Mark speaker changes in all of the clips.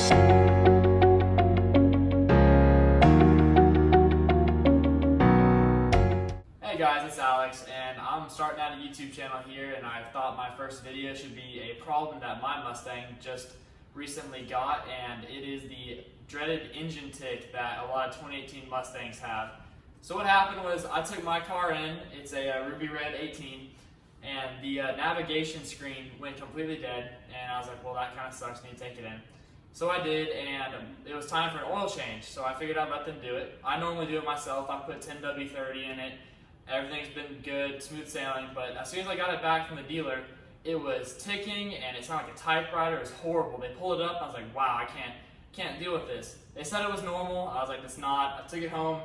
Speaker 1: Hey guys, it's Alex, and I'm starting out a YouTube channel here, and I thought my first video should be a problem that my Mustang just recently got, and it is the dreaded engine tick that a lot of 2018 Mustangs have. So what happened was I took my car in, it's a Ruby Red 18, and the navigation screen went completely dead, and I was like, well, that kind of sucks, I need to take it in. So I did, and it was time for an oil change, so I figured I'd let them do it. I normally do it myself. I put 10W30 in it. Everything's been good, smooth sailing, but as soon as I got it back from the dealer, it was ticking and it sounded like a typewriter. It was horrible. They pulled it up, I was like, wow, I can't deal with this. They said it was normal. I was like, it's not. I took it home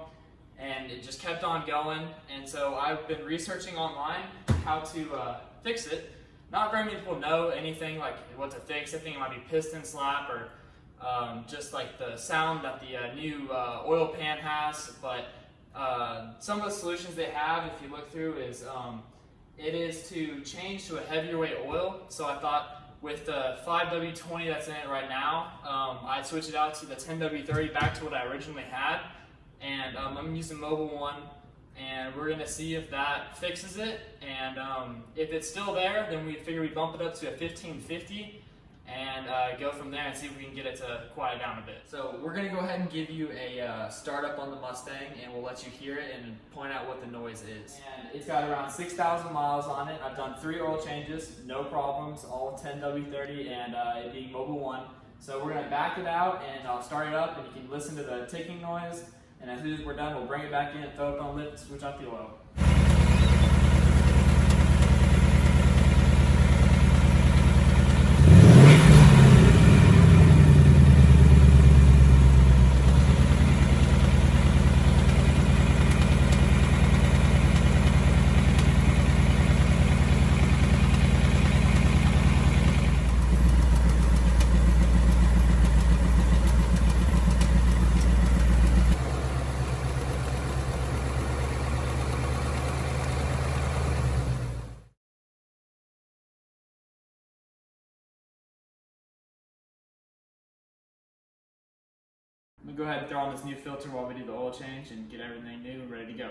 Speaker 1: and it just kept on going, and so I've been researching online how to fix it. Not very many people know anything like what to fix. I think it might be piston slap or just like the sound that the new oil pan has, but some of the solutions they have, if you look through, is it is to change to a heavier weight oil. So I thought with the 5W20 that's in it right now, I'd switch it out to the 10W30 back to what I originally had, and I'm using MOBIL 1, and we're going to see if that fixes it, and if it's still there, then we figure we bump it up to a 1550 and go from there and see if we can get it to quiet down a bit. So we're going to go ahead and give you a startup on the Mustang, and we'll let you hear it and point out what the noise is. And it's got around 6,000 miles on it. I've done 3 oil changes, no problems, all 10W30 and it being MOBIL 1. So we're going to back it out, and I'll start it up, and you can listen to the ticking noise, and as soon as we're done, we'll bring it back in, throw it on the lip, and switch out the oil. I'm going to go ahead and throw on this new filter while we do the oil change and get everything new and ready to go.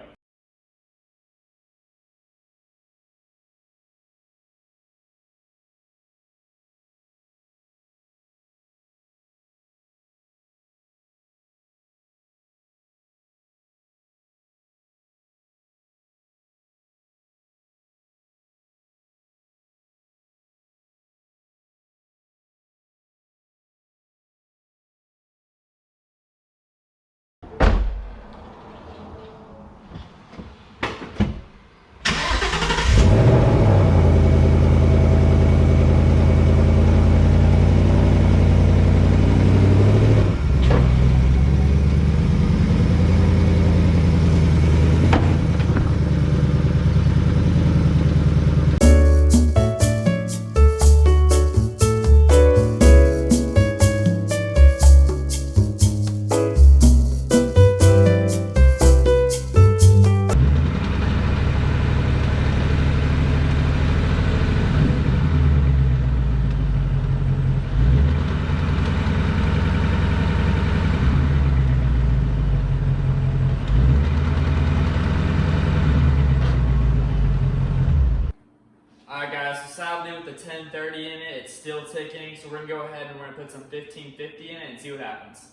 Speaker 1: Alright guys, so sadly with the 1030 in it, it's still ticking, so we're going to go ahead and we're going to put some 1550 in it and see what happens.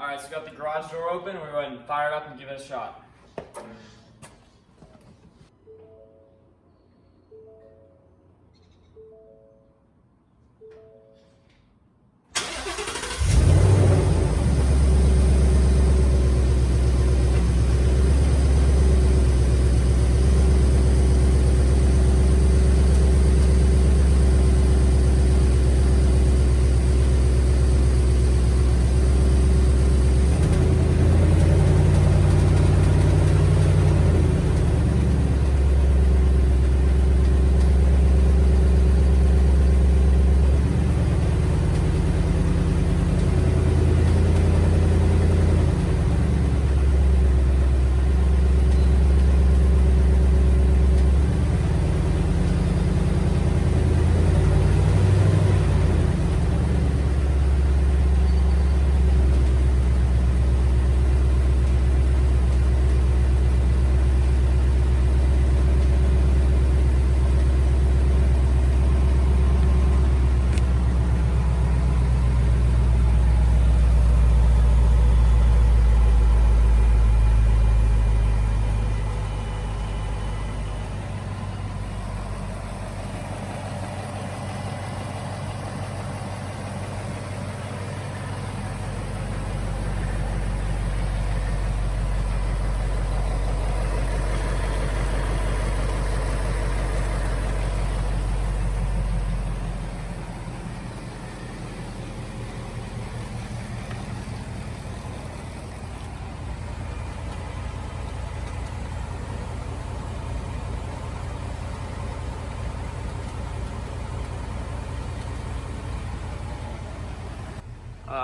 Speaker 1: Alright, so we got the garage door open, we're going to go ahead and fire it up and give it a shot.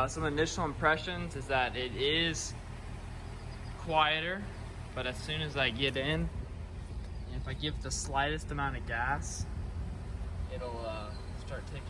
Speaker 1: Some initial impressions is that it is quieter, but as soon as I get in, if I give the slightest amount of gas, it'll start ticking.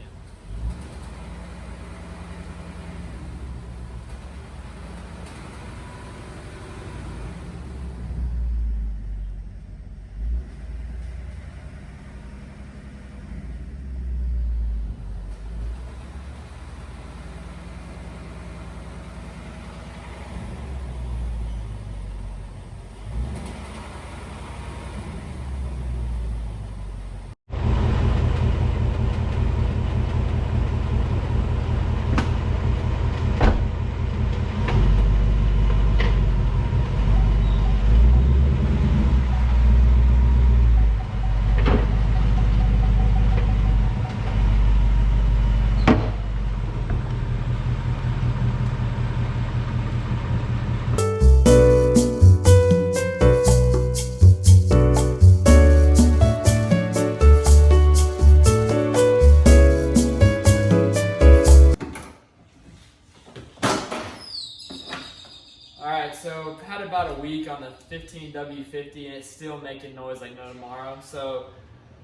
Speaker 1: Alright, so had about a week on the 15W50 and it's still making noise like no tomorrow. So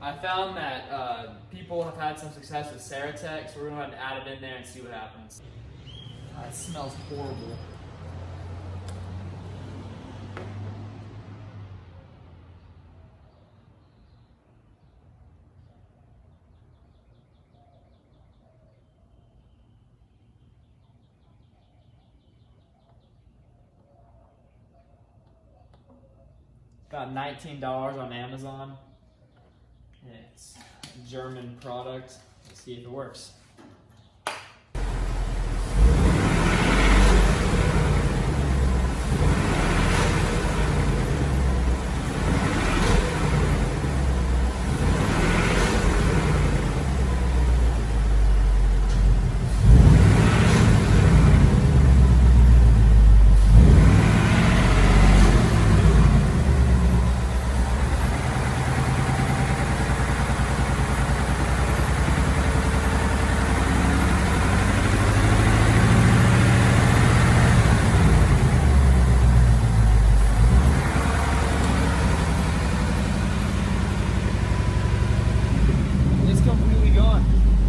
Speaker 1: I found that people have had some success with CERATEC, so we're going to add it in there and see what happens. It smells horrible. About $19 on Amazon. It's a German product. Let's see if it works.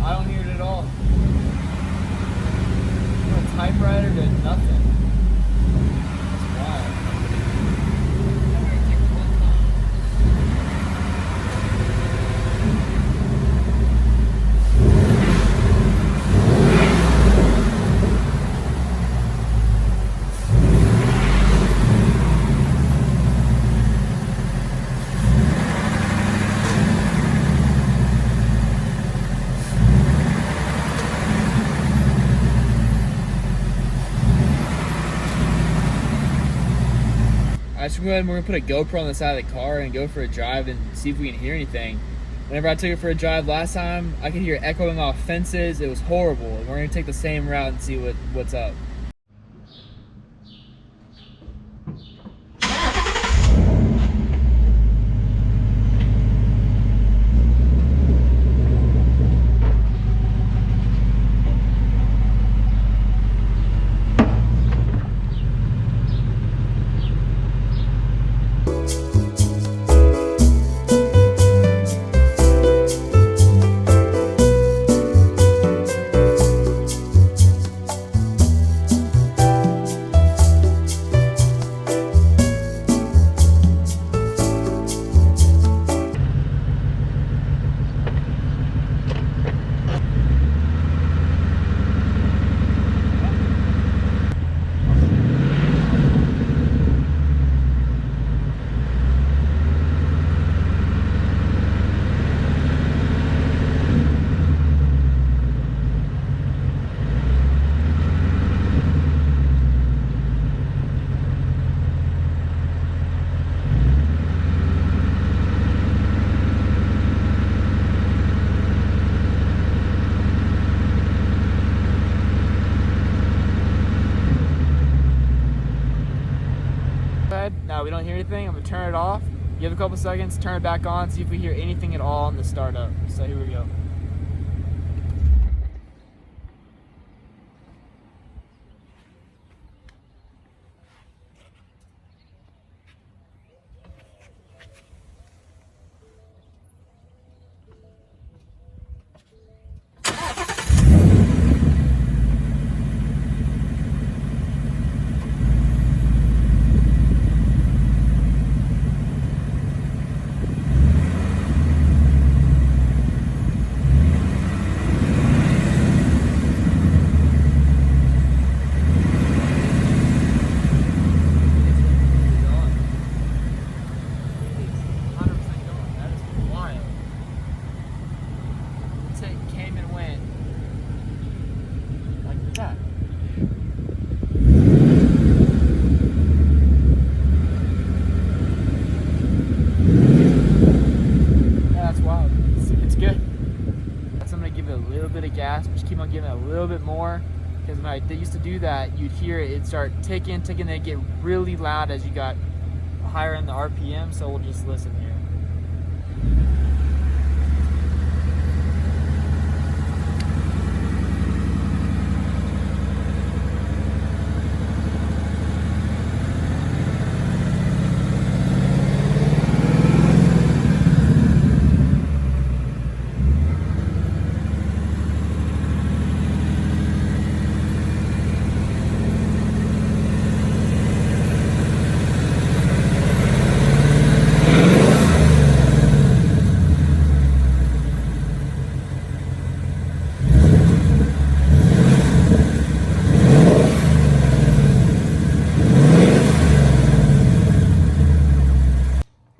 Speaker 1: I don't hear it at all. From a typewriter to nothing. That's wild. Alright, so we're going to put a GoPro on the side of the car and go for a drive and see if we can hear anything. Whenever I took it for a drive last time, I could hear it echoing off fences. It was horrible. And we're going to take the same route and see what's up. Now we don't hear anything. I'm gonna turn it off. Give a couple seconds, turn it back on, see if we hear anything at all on the startup. So here we go.
Speaker 2: gas, but just keep on giving it a little bit more, because when they used to do that, you'd hear it start ticking, and it'd get really loud as you got higher in the RPM. So we'll just listen here.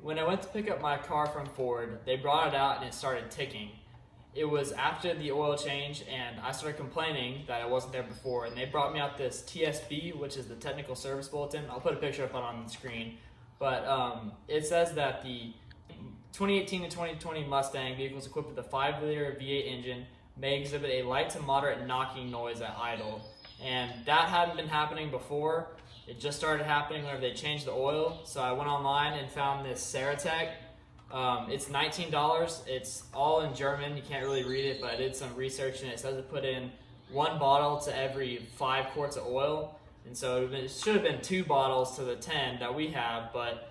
Speaker 2: When I went to pick up my car from Ford, they brought it out and it started ticking. It was after the oil change, and I started complaining that it wasn't there before, and they brought me out this TSB, which is the Technical Service Bulletin. I'll put a picture of it on the screen, but it says that the 2018 to 2020 Mustang vehicles equipped with a 5-liter V8 engine may exhibit a light to moderate knocking noise at idle, and that hadn't been happening before. It just started happening whenever they changed the oil. So I went online and found this CERATEC. It's $19. It's all in German. You can't really read it, but I did some research, and it says to put in 1 bottle to every 5 quarts of oil. And so it should have been 2 bottles to the 10 that we have, but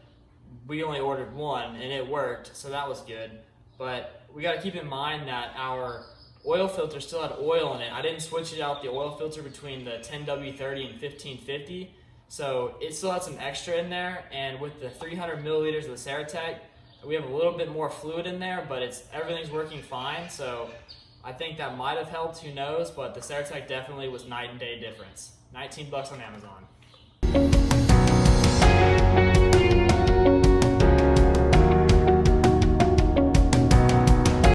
Speaker 2: we only ordered 1 and it worked, so that was good. But we got to keep in mind that our oil filter still had oil in it. I didn't switch it out, the oil filter, between the 10W30 and 1550. So it still had some extra in there, and with the 300 milliliters of the CERATEC, we have a little bit more fluid in there, but everything's working fine. So I think that might have helped, who knows, but the CERATEC definitely was night and day difference. $19 on Amazon.